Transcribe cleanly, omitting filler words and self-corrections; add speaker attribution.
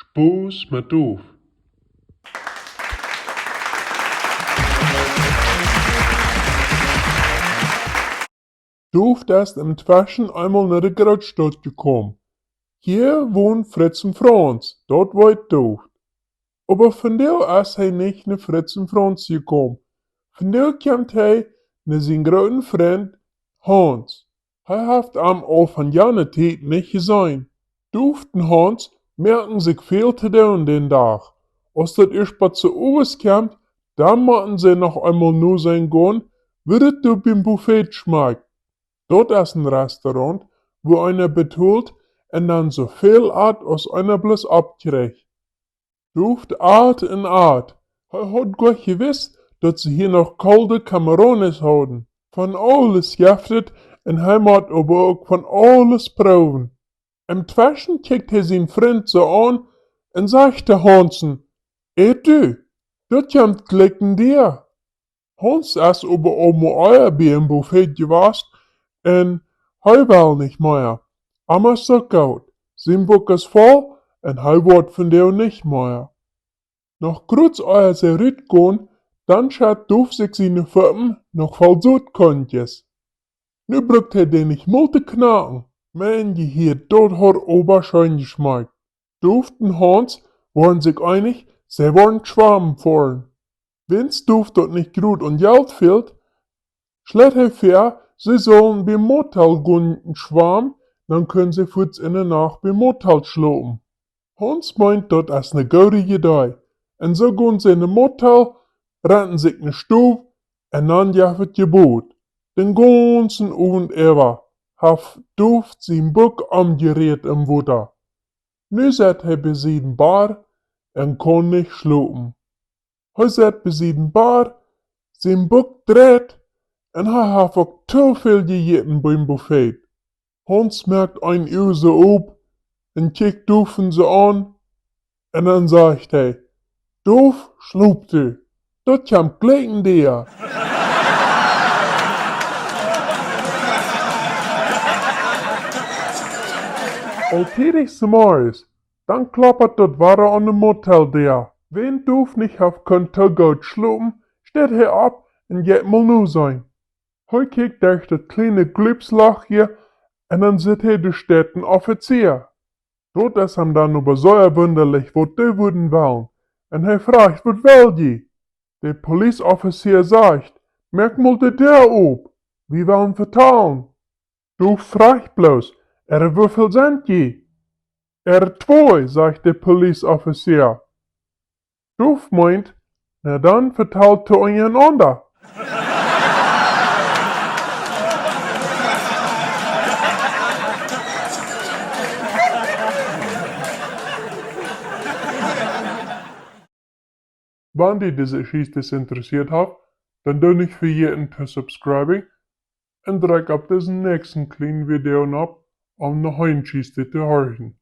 Speaker 1: Spoes met doof. Doof ist im Twaschen einmal nach der Großstadt gekommen. Hier wohnt Fritz und Franz, dort wollt doof. Aber von der ist er nicht nach Fritz und Franz gekommen. Von der kommt er nach seinem großen Freund Hans. Er hat am all von Janne Tät nicht gesehen. Doof und Hans merken sich viel zu tun den Tag. Als das erst zu Oberst kommt, dann machen sie noch einmal nur sein gehen, wird es beim Buffet schmeckt. Dort ist ein Restaurant, wo einer betont und dann so viel Art als einer bloß abkriegt. Ruft Art in Art. Er hat gleich gewusst, dass sie hier noch kalte Camarones haben. Von alles giftet und Heimat aber auch von alles proben. Im Twaschen kickt er seinen Freund so an und sagt der Hansen, du, das kommt gleich in dir. Hans ist aber auch mal euer beim Buffet gewesen und hij will nicht mehr. Aber so gut. Sein Buch ist voll und hij wird von der nicht mehr. Noch kurz euer sie rütgehen, dann schaut Doof sich seine Pfoten noch voll Sudkontjes. Nu brückt er den nicht multe knacken. Man, die hier dort hat oberschein geschmeckt. Doof und Hans waren sich einig, sie wollen Schwaben fahren. Wenn's Doof dort nicht gut und Geld fehlt, schlägt er vor, sie sollen beim Motel gehen schwammen, dann können sie kurz in der Nacht beim Motel schlafen. Hans meint, das ist eine gute Idee. Und so gehen sie in den Motel, retten sich eine Stube, und dann jaffet Gebot. Den ganzen Abend über hat Doof sein Buch umgerät im Wutter. Nu sitzt er bei seinem Bar und kann nicht schlafen. Er sitzt bei seinem Bar, sein Buch dreht, und er hat auch zu viel gegessen beim Buffet. Hans merkt ein Uhr so ab und kickt Doof so an, und dann sagt er, Doof, schlup du, das kommt gleich in dir. Alltäglich zum Morgens, dann klappert das Wasser an dem Motel der. Wenn Doof nicht auf könnte gut schlupen, steht er ab und geht mal nur sein. Heu kickt durch das kleine Glübslach hier und dann sieht er der Städten Offizier. Dort ist ihm dann aber so wunderlich, wo die würden wollen. Und er fragt, was will die? Der Polizeioffizier sagt, merk mal der ob, wir wollen vertrauen. Du fragt bloß, wie viel sind die? 2, sagt der Polizeioffizier. Doof meint, na dann vertraut ihr einander. Wenn dir diese Geschichte interessiert hat, dann tu nicht vergessen zu subscriben und drück auf diesen nächsten kleinen Video ab, um noch eine Geschichte zu hören.